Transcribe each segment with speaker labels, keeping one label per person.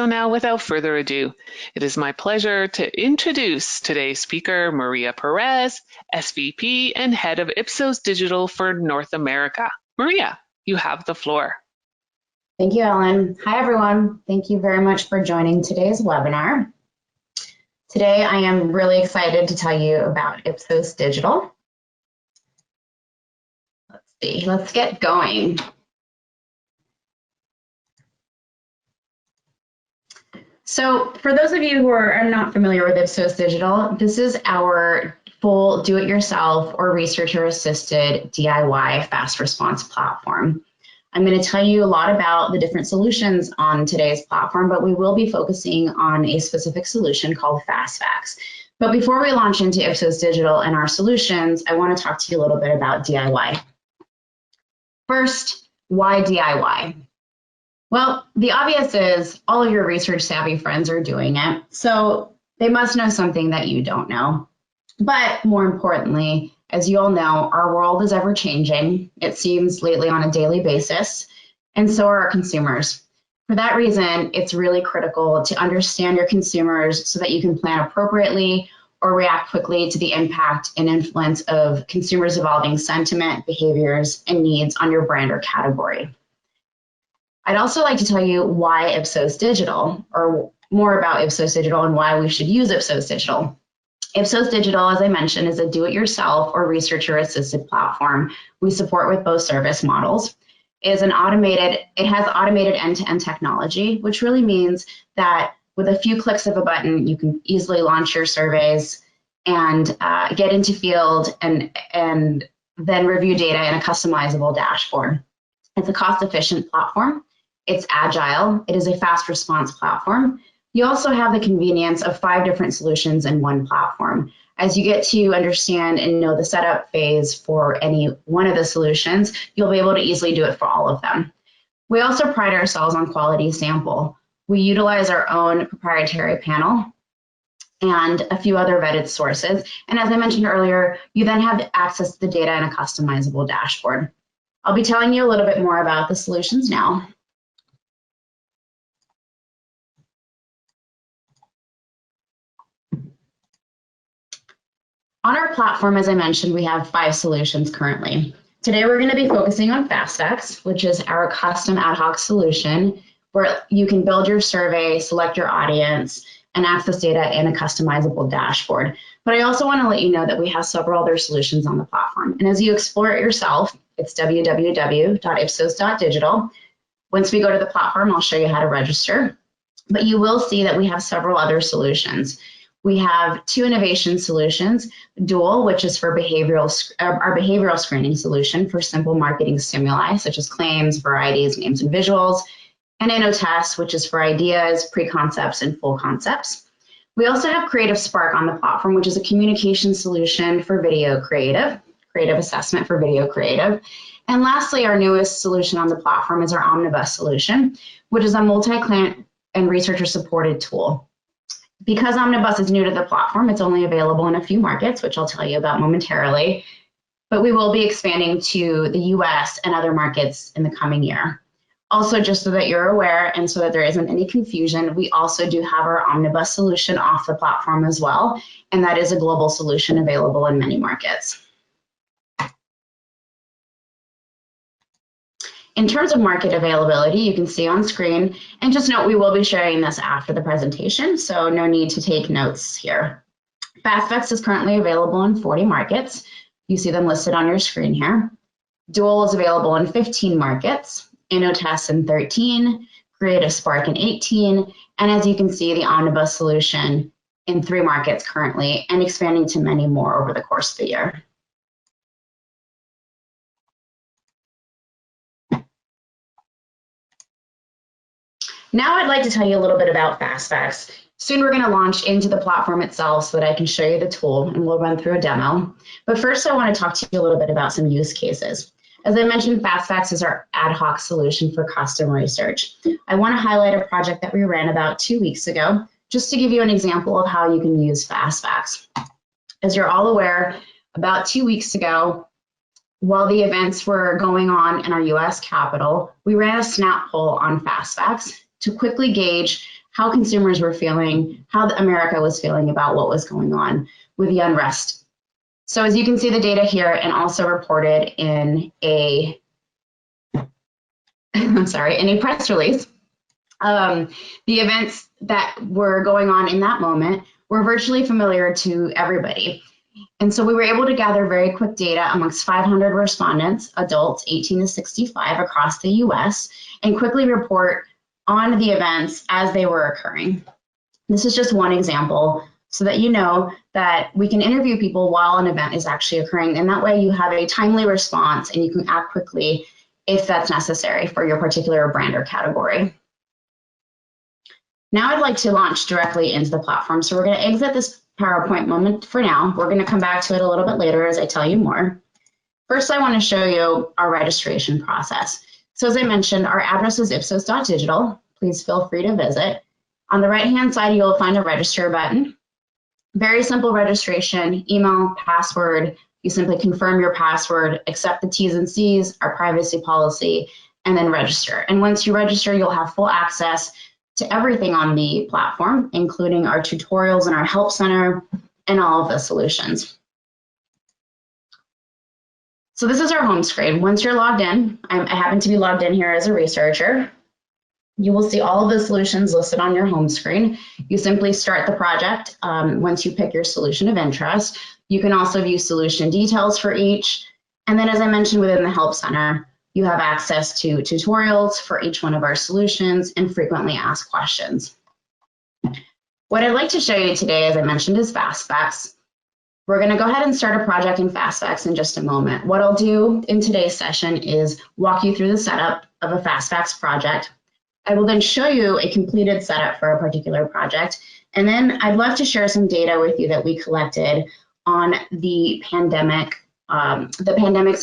Speaker 1: So now, without further ado, it is my pleasure to introduce today's speaker, Maria Perez, SVP and Head of Ipsos Digital for North America. Maria, you have the floor.
Speaker 2: Thank you, Ellen. Hi, everyone. Thank you very much for joining today's webinar. Today, I am really excited to tell you about Ipsos Digital. Let's get going. So for those of you who are not familiar with Ipsos Digital, this is our full do-it-yourself or researcher-assisted DIY fast response platform. I'm going to tell you a lot about the different solutions on today's platform, but we will be focusing on a specific solution called Fastbacks. But before we launch into Ipsos Digital and our solutions, I want to talk to you a little bit about DIY. First, why DIY? Well, the obvious is all of your research savvy friends are doing it, so they must know something that you don't know. But more importantly, as you all know, our world is ever changing. It seems lately on a daily basis, and so are our consumers. For that reason, it's really critical to understand your consumers so that you can plan appropriately or react quickly to the impact and influence of consumers' evolving sentiment, behaviors, and needs on your brand or category. I'd also like to tell you why Ipsos Digital, or more about Ipsos Digital and why we should use Ipsos Digital. Ipsos Digital, as I mentioned, is a do-it-yourself or researcher-assisted platform we support with both service models. It has automated end-to-end technology, which really means that with a few clicks of a button, you can easily launch your surveys and get into field and then review data in a customizable dashboard. It's a cost-efficient platform. It's agile. It is a fast response platform. You also have the convenience of 5 different solutions in one platform. As you get to understand and know the setup phase for any one of the solutions, you'll be able to easily do it for all of them. We also pride ourselves on quality sample. We utilize our own proprietary panel and a few other vetted sources. And as I mentioned earlier, you then have access to the data in a customizable dashboard. I'll be telling you a little bit more about the solutions now. On our platform, as I mentioned, we have 5 solutions currently. Today, we're going to be focusing on Fastbacks, which is our custom ad hoc solution where you can build your survey, select your audience, and access data in a customizable dashboard. But I also want to let you know that we have several other solutions on the platform. And as you explore it yourself, it's www.ipsos.digital. Once we go to the platform, I'll show you how to register. But you will see that we have several other solutions. We have 2 innovation solutions, Dual, which is for our behavioral screening solution for simple marketing stimuli, such as claims, varieties, names, and visuals, and InnoTest, which is for ideas, pre-concepts, and full concepts. We also have Creative Spark on the platform, which is a communication solution for video creative assessment for video creative. And lastly, our newest solution on the platform is our Omnibus solution, which is a multi-client and researcher-supported tool. Because Omnibus is new to the platform, it's only available in a few markets, which I'll tell you about momentarily, but we will be expanding to the US and other markets in the coming year. Also, just so that you're aware and so that there isn't any confusion, we also do have our Omnibus solution off the platform as well, and that is a global solution available in many markets. In terms of market availability, you can see on screen, and just note we will be sharing this after the presentation, so no need to take notes here. Fastbacks is currently available in 40 markets. You see them listed on your screen here. Dual is available in 15 markets, InnoTest in 13, Creative Spark in 18, and as you can see, the Omnibus solution in 3 markets currently, and expanding to many more over the course of the year. Now I'd like to tell you a little bit about Fastbacks. Soon we're going to launch into the platform itself so that I can show you the tool and we'll run through a demo. But first I want to talk to you a little bit about some use cases. As I mentioned, Fastbacks is our ad hoc solution for custom research. I want to highlight a project that we ran about 2 weeks ago, just to give you an example of how you can use Fastbacks. As you're all aware, about 2 weeks ago, while the events were going on in our US Capitol, we ran a snap poll on Fastbacks to quickly gauge how consumers were feeling, how America was feeling about what was going on with the unrest. So as you can see the data here, and also reported in a, I'm sorry, in a press release, the events that were going on in that moment were virtually familiar to everybody. And so we were able to gather very quick data amongst 500 respondents, adults 18 to 65 across the US, and quickly report on the events as they were occurring. This is just one example so that you know that we can interview people while an event is actually occurring, and that way you have a timely response and you can act quickly if that's necessary for your particular brand or category. Now I'd like to launch directly into the platform. So we're going to exit this PowerPoint moment for now. We're going to come back to it a little bit later as I tell you more. First, I want to show you our registration process. So as I mentioned, our address is ipsos.digital. Please feel free to visit. On the right-hand side, you'll find a register button. Very simple registration, email, password. You simply confirm your password, accept the T's and C's, our privacy policy, and then register. And once you register, you'll have full access to everything on the platform, including our tutorials and our help center and all of the solutions. So this is our home screen. Once you're logged in, I happen to be logged in here as a researcher. You will see all of the solutions listed on your home screen. You simply start the project once you pick your solution of interest. You can also view solution details for each. And then as I mentioned within the help center, you have access to tutorials for each one of our solutions and frequently asked questions. What I'd like to show you today, as I mentioned, is Fastbacks. We're going to go ahead and start a project in Fastbacks in just a moment. What I'll do in today's session is walk you through the setup of a Fastbacks project. I will then show you a completed setup for a particular project. And then I'd love to share some data with you that we collected on the pandemic's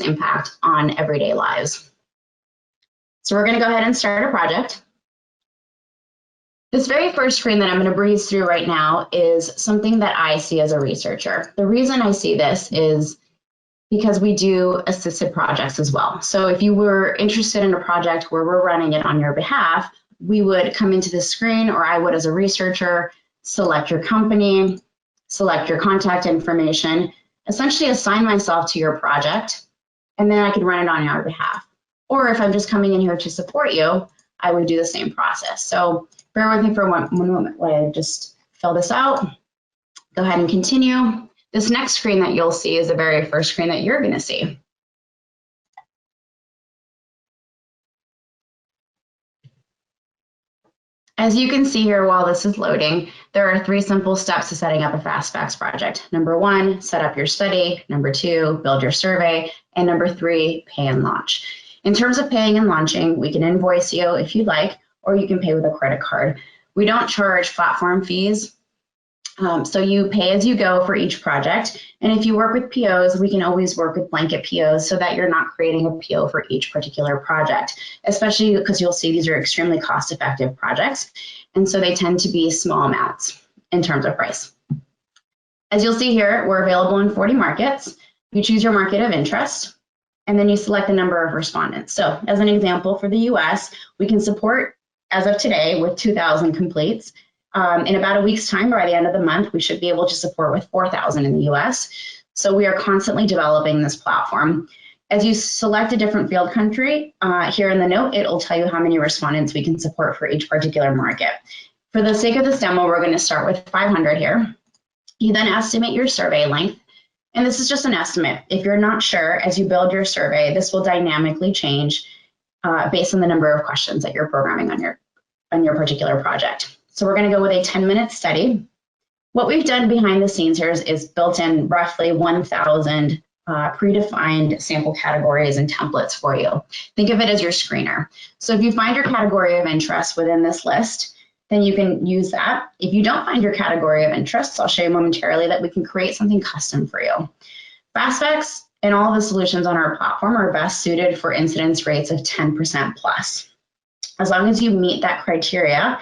Speaker 2: impact on everyday lives. So we're going to go ahead and start a project. This very first screen that I'm going to breeze through right now is something that I see as a researcher. The reason I see this is because we do assisted projects as well. So if you were interested in a project where we're running it on your behalf, we would come into the screen, or I would as a researcher, select your company, select your contact information, essentially assign myself to your project, and then I could run it on your behalf. Or if I'm just coming in here to support you, I would do the same process. So bear with me for one moment while I just fill this out. Go ahead and continue. This next screen that you'll see is the very first screen that you're going to see. As you can see here while this is loading, there are 3 simple steps to setting up a Fastbacks project. Number 1, set up your study. Number 2, build your survey. And number 3, pay and launch. In terms of paying and launching, we can invoice you if you'd like, or you can pay with a credit card. We don't charge platform fees. So you pay as you go for each project. And if you work with POs, we can always work with blanket POs so that you're not creating a PO for each particular project, especially because you'll see these are extremely cost-effective projects. And so they tend to be small amounts in terms of price. As you'll see here, we're available in 40 markets. You choose your market of interest, and then you select the number of respondents. So as an example, for the US, we can support, as of today, with 2,000 completes. In about a week's time, by the end of the month, we should be able to support with 4,000 in the US. So we are constantly developing this platform. As you select a different field country, here in the note, it'll tell you how many respondents we can support for each particular market. For the sake of this demo, we're going to start with 500 here. You then estimate your survey length. And this is just an estimate. If you're not sure, as you build your survey, this will dynamically change based on the number of questions that you're programming on your particular project. So we're going to go with a 10-minute study. What we've done behind the scenes here is built in roughly 1,000 predefined sample categories and templates for you. Think of it as your screener. So if you find your category of interest within this list, then you can use that. If you don't find your category of interest, I'll show you momentarily that we can create something custom for you. Fastbacks and all the solutions on our platform are best suited for incidence rates of 10% plus. As long as you meet that criteria,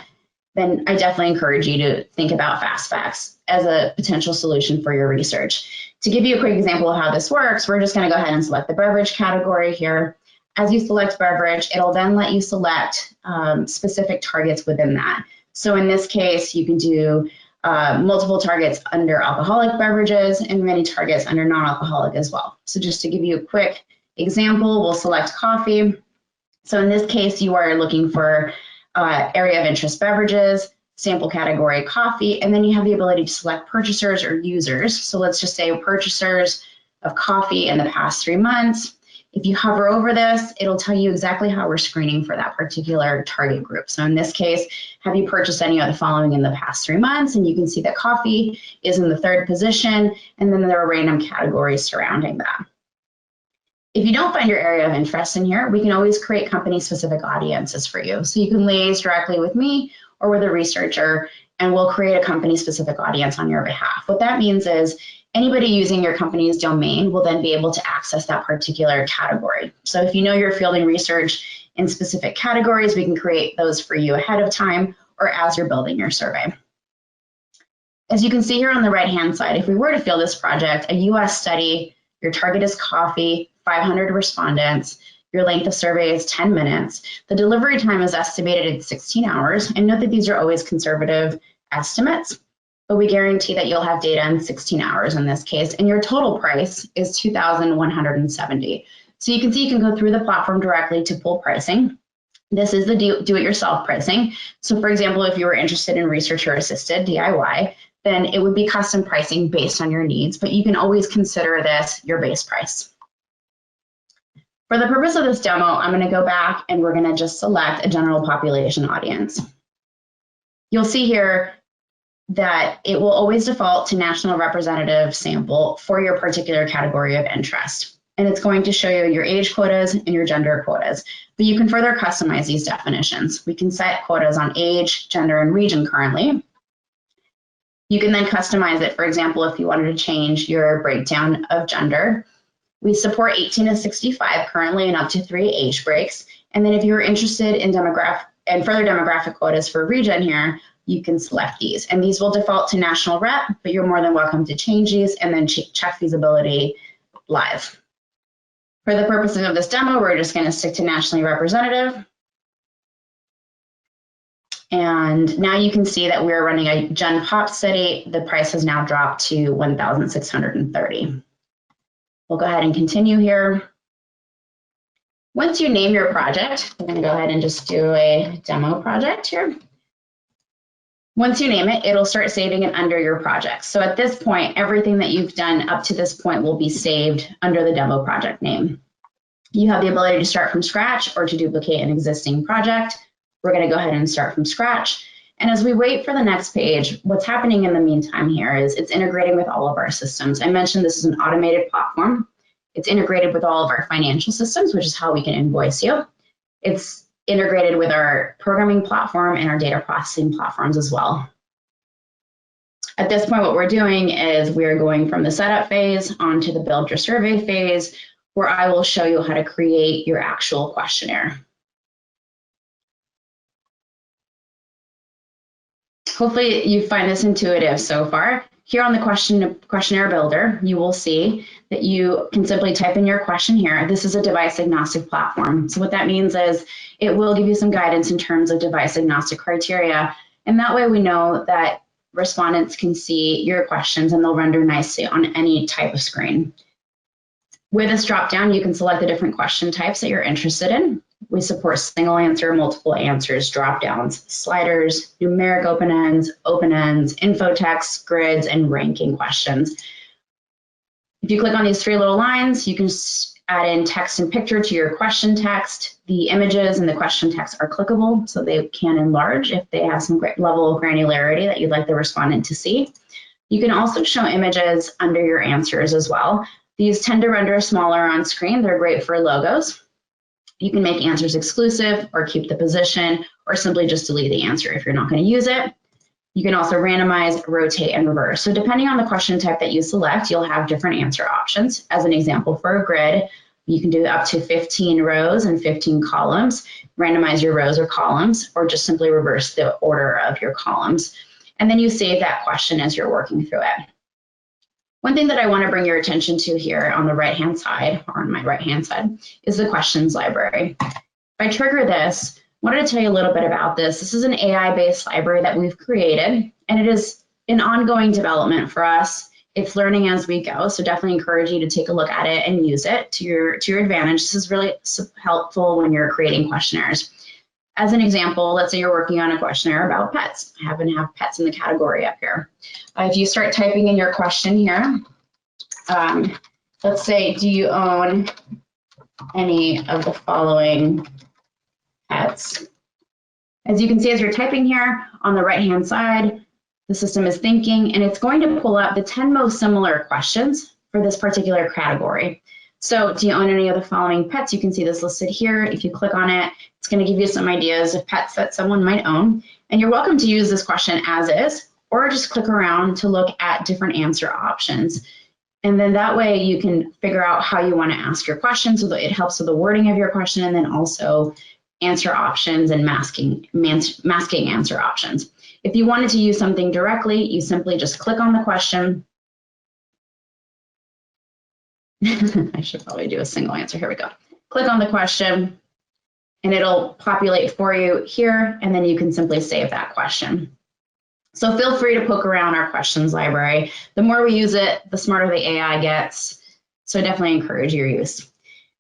Speaker 2: then I definitely encourage you to think about Fastbacks as a potential solution for your research. To give you a quick example of how this works, we're just going to go ahead and select the beverage category here. As you select beverage, it'll then let you select specific targets within that. So in this case, you can do multiple targets under alcoholic beverages and many targets under non-alcoholic as well. So just to give you a quick example, we'll select coffee. So in this case, you are looking for area of interest beverages, sample category coffee, and then you have the ability to select purchasers or users. So let's just say purchasers of coffee in the past 3 months. If you hover over this, it'll tell you exactly how we're screening for that particular target group. So in this case, have you purchased any of the following in the past 3 months? And you can see that coffee is in the 3rd position, and then there are random categories surrounding that. If you don't find your area of interest in here, we can always create company-specific audiences for you. So you can liaise directly with me or with a researcher, and we'll create a company-specific audience on your behalf. What that means is anybody using your company's domain will then be able to access that particular category. So if you know you're fielding research in specific categories, we can create those for you ahead of time or as you're building your survey. As you can see here on the right-hand side, if we were to field this project, a US study, your target is coffee, 500 respondents, your length of survey is 10 minutes. The delivery time is estimated at 16 hours. And note that these are always conservative estimates, but we guarantee that you'll have data in 16 hours in this case. And your total price is $2,170. So you can see you can go through the platform directly to pull pricing. This is the do-it-yourself pricing. So for example, if you were interested in researcher-assisted DIY, then it would be custom pricing based on your needs, but you can always consider this your base price. For the purpose of this demo, I'm going to go back and we're going to just select a general population audience. You'll see here that it will always default to national representative sample for your particular category of interest. And it's going to show you your age quotas and your gender quotas. But you can further customize these definitions. We can set quotas on age, gender, and region currently. You can then customize it, for example, if you wanted to change your breakdown of gender. We support 18 to 65 currently and up to 3 age breaks. And then if you're interested in further demographic quotas for region here, you can select these. And these will default to national rep, but you're more than welcome to change these and then check feasibility live. For the purposes of this demo, we're just going to stick to nationally representative. And now you can see that we're running a Gen Pop study. The price has now dropped to $1,630. We'll go ahead and continue here. Once you name your project, we're going to go ahead and just do a demo project here. Once you name it, it'll start saving it under your project. So at this point, everything that you've done up to this point will be saved under the demo project name. You have the ability to start from scratch or to duplicate an existing project. We're going to go ahead and start from scratch. And as we wait for the next page, what's happening in the meantime here is it's integrating with all of our systems. I mentioned this is an automated platform. It's integrated with all of our financial systems, which is how we can invoice you. It's integrated with our programming platform and our data processing platforms as well. At this point, what we're doing is we're going from the setup phase onto the build your survey phase, where I will show you how to create your actual questionnaire. Hopefully you find this intuitive so far. Here on the questionnaire builder, you will see that you can simply type in your question here. This is a device agnostic platform. So what that means is it will give you some guidance in terms of device agnostic criteria. And that way we know that respondents can see your questions and they'll render nicely on any type of screen. With this dropdown, you can select the different question types that you're interested in. We support single answer, multiple answers, dropdowns, sliders, numeric open ends, info text, grids, and ranking questions. If you click on these 3 little lines, you can add in text and picture to your question text. The images and the question text are clickable, so they can enlarge if they have some great level of granularity that you'd like the respondent to see. You can also show images under your answers as well. These tend to render smaller on screen. They're great for logos. You can make answers exclusive or keep the position or simply just delete the answer if you're not going to use it. You can also randomize, rotate, and reverse. So depending on the question type that you select, you'll have different answer options. As an example, for a grid, you can do up to 15 rows and 15 columns, randomize your rows or columns, or just simply reverse the order of your columns. And then you save that question as you're working through it. One thing that I want to bring your attention to here on the right-hand side, or on my right-hand side, is the questions library. If I trigger this, wanted to tell you a little bit about this. This is an AI-based library that we've created, and it is an ongoing development for us. It's learning as we go, so definitely encourage you to take a look at it and use it to your advantage. This is really helpful when you're creating questionnaires. As an example, let's say you're working on a questionnaire about pets. I happen to have pets in the category up here. If you start typing in your question here, let's say, do you own any of the following pets? As you can see, as you're typing here on the right-hand side, the system is thinking, and it's going to pull up the 10 most similar questions for this particular category. So, do you own any of the following pets? You can see this listed here. If you click on it, it's going to give you some ideas of pets that someone might own. And you're welcome to use this question as is, or just click around to look at different answer options. And then that way you can figure out how you want to ask your question so that it helps with the wording of your question, and then also answer options and masking answer options. If you wanted to use something directly, you simply just click on the question. I should probably do a single answer. Here we go. Click on the question, and it'll populate for you here, and then you can simply save that question. So feel free to poke around our questions library. The more we use it, the smarter the AI gets. So I definitely encourage your use.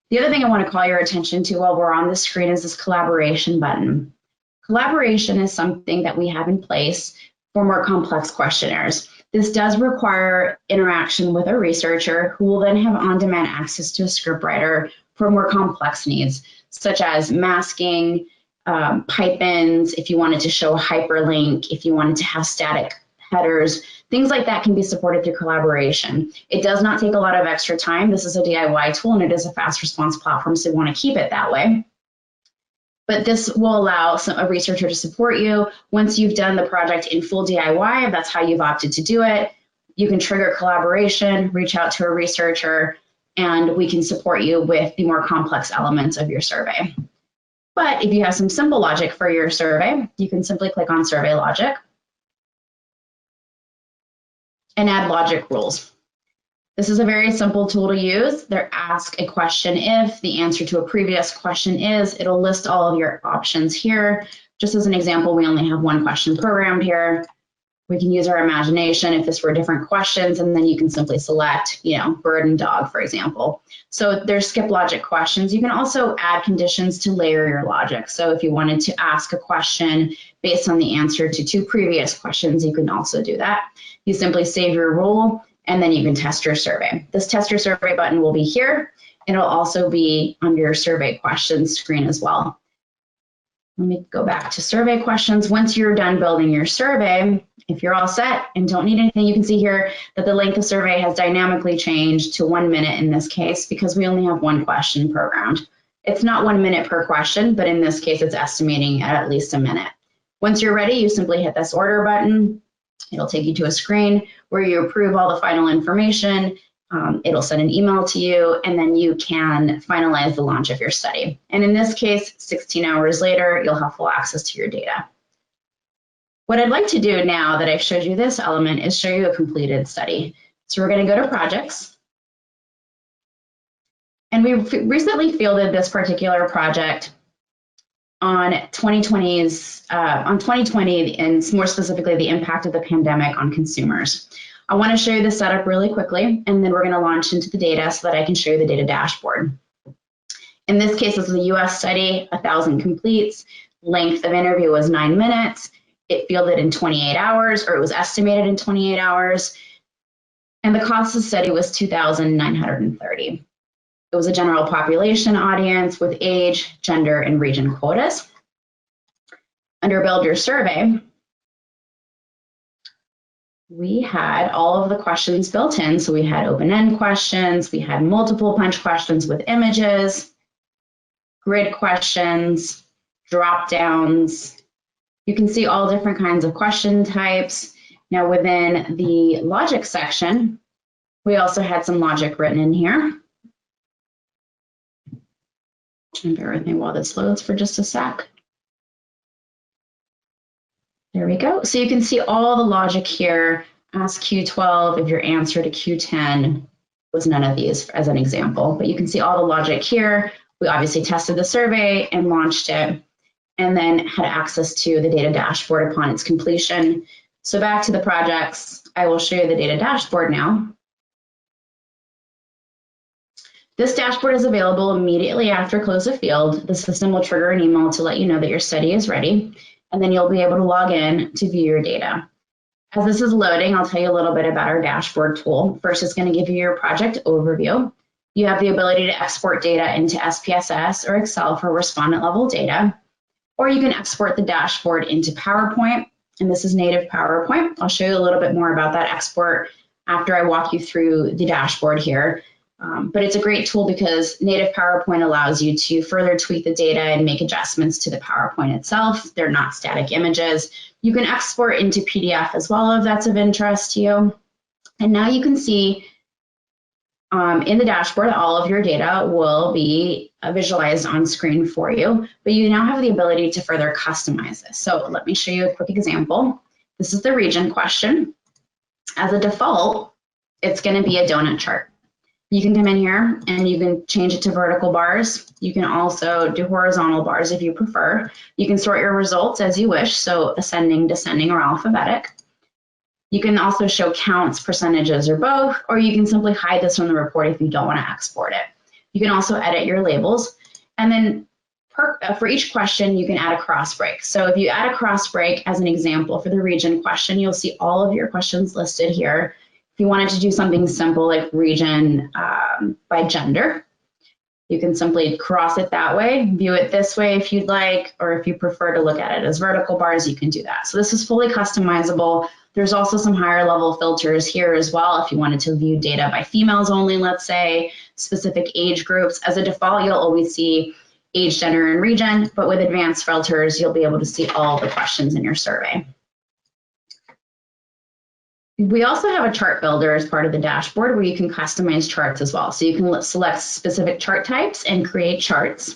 Speaker 2: The other thing I want to call your attention to while we're on the screen is this collaboration button. Collaboration is something that we have in place for more complex questionnaires. This does require interaction with a researcher who will then have on-demand access to a scriptwriter for more complex needs, such as masking, pipe-ins, if you wanted to show a hyperlink, if you wanted to have static headers, things like that can be supported through collaboration. It does not take a lot of extra time. This is a DIY tool, and it is a fast response platform, so you want to keep it that way. But this will allow a researcher to support you. Once you've done the project in full DIY, if that's how you've opted to do it, you can trigger collaboration, reach out to a researcher, and we can support you with the more complex elements of your survey. But if you have some simple logic for your survey, you can simply click on Survey Logic and add logic rules. This is a very simple tool to use. They're ask a question if, the answer to a previous question is, it'll list all of your options here. Just as an example, we only have one question programmed here. We can use our imagination if this were different questions, and then you can simply select, bird and dog, for example. So there's skip logic questions. You can also add conditions to layer your logic. So if you wanted to ask a question based on the answer to 2 previous questions, you can also do that. You simply save your rule, and then you can test your survey. This test your survey button will be here. It'll also be on your survey questions screen as well. Let me go back to survey questions. Once you're done building your survey, if you're all set and don't need anything, you can see here that the length of survey has dynamically changed to 1 minute in this case because we only have one question programmed. It's not 1 minute per question, but in this case, it's estimating at least a minute. Once you're ready, you simply hit this order button. It'll take you to a screen where you approve all the final information. It'll send an email to you, and then you can finalize the launch of your study. And in this case, 16 hours later, you'll have full access to your data. What I'd like to do now that I've showed you this element is show you a completed study. So we're going to go to projects. And we recently fielded this particular project on 2020 and more specifically the impact of the pandemic on consumers. I want to show you the setup really quickly, and then we're going to launch into the data so that I can show you the data dashboard. In this case, this is a US study, 1,000 completes. Length of interview was 9 minutes. It fielded in 28 hours, or it was estimated in 28 hours. And the cost of the study was $2,930. It was a general population audience with age, gender, and region quotas. Under Build Your Survey, we had all of the questions built in. So we had open-end questions, we had multiple punch questions with images, grid questions, drop-downs. You can see all different kinds of question types. Now within the logic section, we also had some logic written in here. And bear with me while this loads for just a sec. There we go. So you can see all the logic here. Ask Q12 if your answer to Q10 was none of these as an example, but you can see all the logic here. We obviously tested the survey and launched it. and then had access to the data dashboard upon its completion. So back to the projects, I will show you the data dashboard now. This dashboard is available immediately after close of field. The system will trigger an email to let you know that your study is ready, and then you'll be able to log in to view your data. As this is loading, I'll tell you a little bit about our dashboard tool. First, it's going to give you your project overview. You have the ability to export data into SPSS or Excel for respondent level data, or you can export the dashboard into PowerPoint, and this is native PowerPoint. I'll show you a little bit more about that export after I walk you through the dashboard here. But it's a great tool because native PowerPoint allows you to further tweak the data and make adjustments to the PowerPoint itself. They're not static images. You can export into PDF as well if that's of interest to you. And now you can see in the dashboard, all of your data will be visualized on screen for you, but you now have the ability to further customize this. So let me show you a quick example. This is the region question. As a default, it's going to be a donut chart. You can come in here and you can change it to vertical bars. You can also do horizontal bars if you prefer. You can sort your results as you wish, so ascending, descending, or alphabetic. You can also show counts, percentages, or both, or you can simply hide this from the report if you don't want to export it. You can also edit your labels. And then for each question, you can add a cross break. So if you add a cross break as an example for the region question, you'll see all of your questions listed here. If you wanted to do something simple like region by gender, you can simply cross it that way, view it this way if you'd like, or if you prefer to look at it as vertical bars, you can do that. So this is fully customizable. There's also some higher level filters here as well if you wanted to view data by females only, let's say, specific age groups. As a default, you'll always see age, gender, and region, but with advanced filters, you'll be able to see all the questions in your survey. We also have a chart builder as part of the dashboard where you can customize charts as well. So you can select specific chart types and create charts.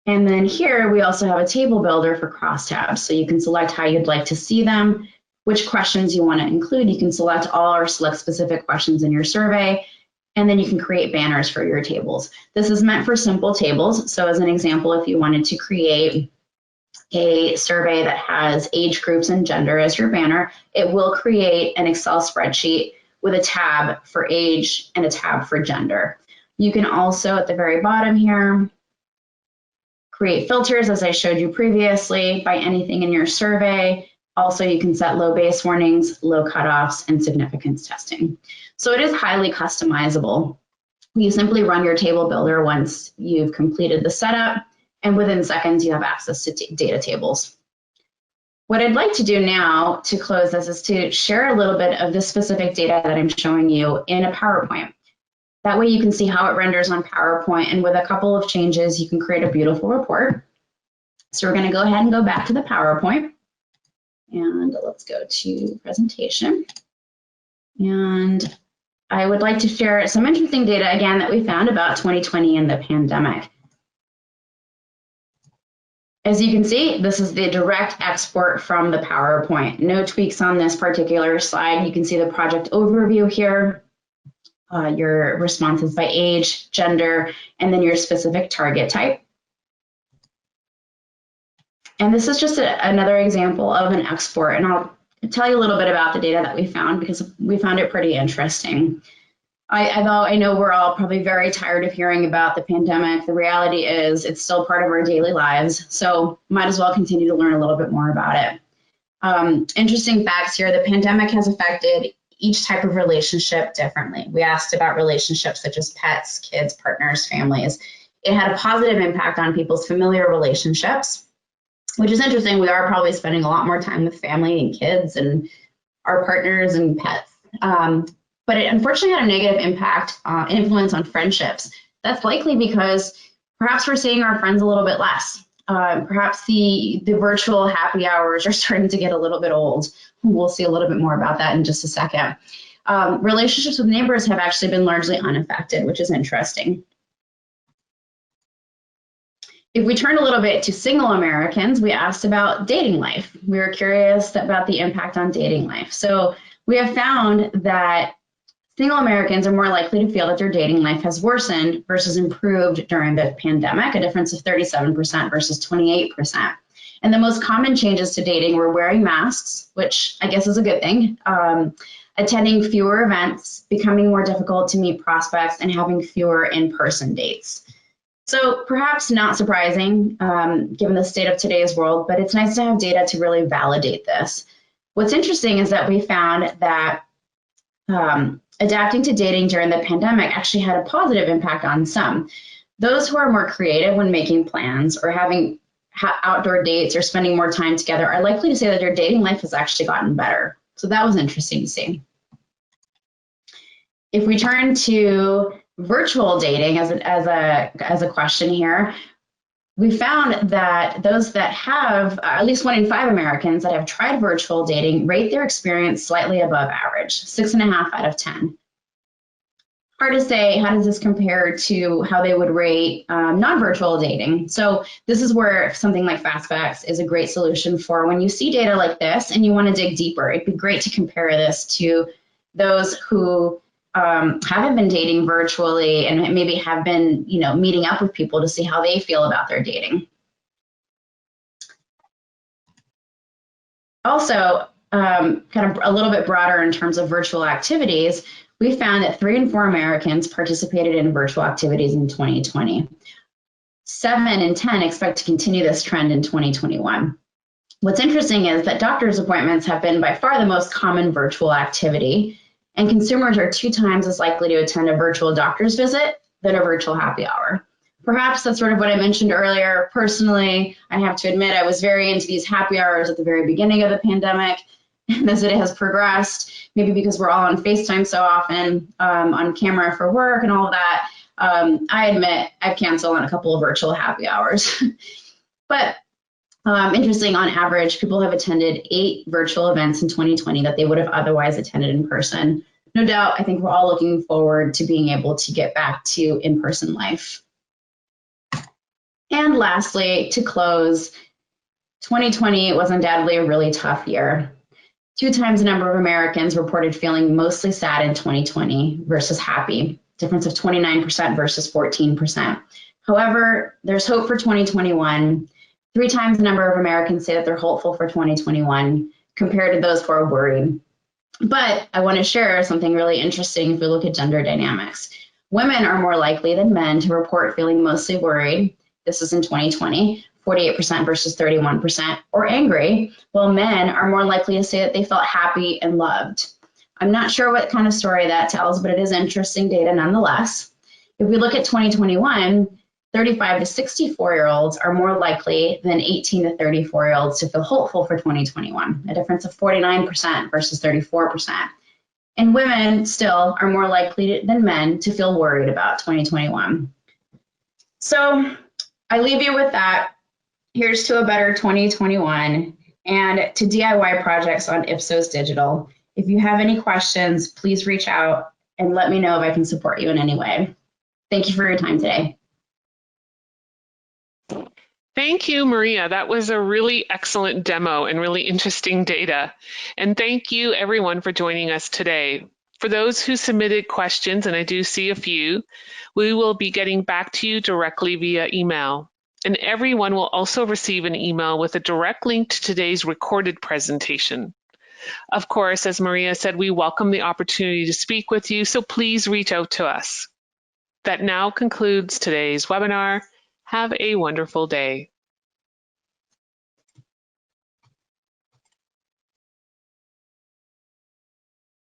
Speaker 2: And then here we also have a table builder for crosstabs. So you can select how you'd like to see them, which questions you want to include. You can select all or select specific questions in your survey, and then you can create banners for your tables. This is meant for simple tables. So as an example, if you wanted to create a survey that has age groups and gender as your banner, it will create an Excel spreadsheet with a tab for age and a tab for gender. You can also, at the very bottom here, create filters, as I showed you previously, by anything in your survey. Also, you can set low base warnings, low cutoffs, and significance testing. So it is highly customizable. You simply run your table builder once you've completed the setup, and within seconds, you have access to data tables. What I'd like to do now to close this is to share a little bit of this specific data that I'm showing you in a PowerPoint. That way you can see how it renders on PowerPoint, and with a couple of changes, you can create a beautiful report. So we're going to go ahead and go back to the PowerPoint, and let's go to presentation. And I would like to share some interesting data again that we found about 2020 and the pandemic. As you can see, this is the direct export from the PowerPoint. No tweaks on this particular slide. You can see the project overview here, your responses by age, gender, and then your specific target type. And this is just another example of an export, and I'll tell you a little bit about the data that we found because we found it pretty interesting. Although I know we're all probably very tired of hearing about the pandemic, the reality is it's still part of our daily lives, so might as well continue to learn a little bit more about it. Interesting facts here, the pandemic has affected each type of relationship differently. We asked about relationships such as pets, kids, partners, families. It had a positive impact on people's familiar relationships, which is interesting. We are probably spending a lot more time with family and kids and our partners and pets. But it unfortunately had a negative impact, influence on friendships. That's likely because perhaps we're seeing our friends a little bit less. Perhaps the virtual happy hours are starting to get a little bit old. We'll see a little bit more about that in just a second. Relationships with neighbors have actually been largely unaffected, which is interesting. If we turn a little bit to single Americans, we asked about dating life. We were curious about the impact on dating life. So we have found that single Americans are more likely to feel that their dating life has worsened versus improved during the pandemic, a difference of 37% versus 28%. And the most common changes to dating were wearing masks, which I guess is a good thing, attending fewer events, becoming more difficult to meet prospects, and having fewer in-person dates. So perhaps not surprising, given the state of today's world, but it's nice to have data to really validate this. What's interesting is that we found that adapting to dating during the pandemic actually had a positive impact on some. Those who are more creative when making plans or having outdoor dates or spending more time together are likely to say that their dating life has actually gotten better. So that was interesting to see. If we turn to virtual dating as a question here, we found that those that have, at least 1 in 5 Americans that have tried virtual dating rate their experience slightly above average, 6.5 out of 10. Hard to say, how does this compare to how they would rate non-virtual dating? So this is where something like Fastbacks is a great solution for when you see data like this and you want to dig deeper. It'd be great to compare this to those who haven't been dating virtually and maybe have been, meeting up with people to see how they feel about their dating. Also, kind of a little bit broader in terms of virtual activities, we found that 3 in 4 Americans participated in virtual activities in 2020. 7 in 10 expect to continue this trend in 2021. What's interesting is that doctor's appointments have been by far the most common virtual activity, and consumers are 2 times as likely to attend a virtual doctor's visit than a virtual happy hour. Perhaps that's sort of what I mentioned earlier. Personally, I have to admit I was very into these happy hours at the very beginning of the pandemic. And as it has progressed, maybe because we're all on FaceTime so often, on camera for work and all of that, I admit I've canceled on a couple of virtual happy hours. But interesting, on average, people have attended 8 virtual events in 2020 that they would have otherwise attended in person. No doubt, I think we're all looking forward to being able to get back to in-person life. And lastly, to close, 2020 was undoubtedly a really tough year. 2 times the number of Americans reported feeling mostly sad in 2020 versus happy, difference of 29% versus 14%. However, there's hope for 2021. 3 times the number of Americans say that they're hopeful for 2021 compared to those who are worried. But I want to share something really interesting if we look at gender dynamics. Women are more likely than men to report feeling mostly worried. This is in 2020, 48% versus 31%, or angry, while men are more likely to say that they felt happy and loved. I'm not sure what kind of story that tells, but it is interesting data nonetheless. If we look at 2021, 35 to 64-year-olds are more likely than 18 to 34-year-olds to feel hopeful for 2021, a difference of 49% versus 34%. And women still are more likely than men to feel worried about 2021. So I leave you with that. Here's to a better 2021 and to DIY projects on Ipsos Digital. If you have any questions, please reach out and let me know if I can support you in any way. Thank you for your time today.
Speaker 1: Thank you, Maria. That was a really excellent demo and really interesting data. And thank you, everyone, for joining us today. For those who submitted questions, and I do see a few, we will be getting back to you directly via email. And everyone will also receive an email with a direct link to today's recorded presentation. Of course, as Maria said, we welcome the opportunity to speak with you, so please reach out to us. That now concludes today's webinar. Have a wonderful day.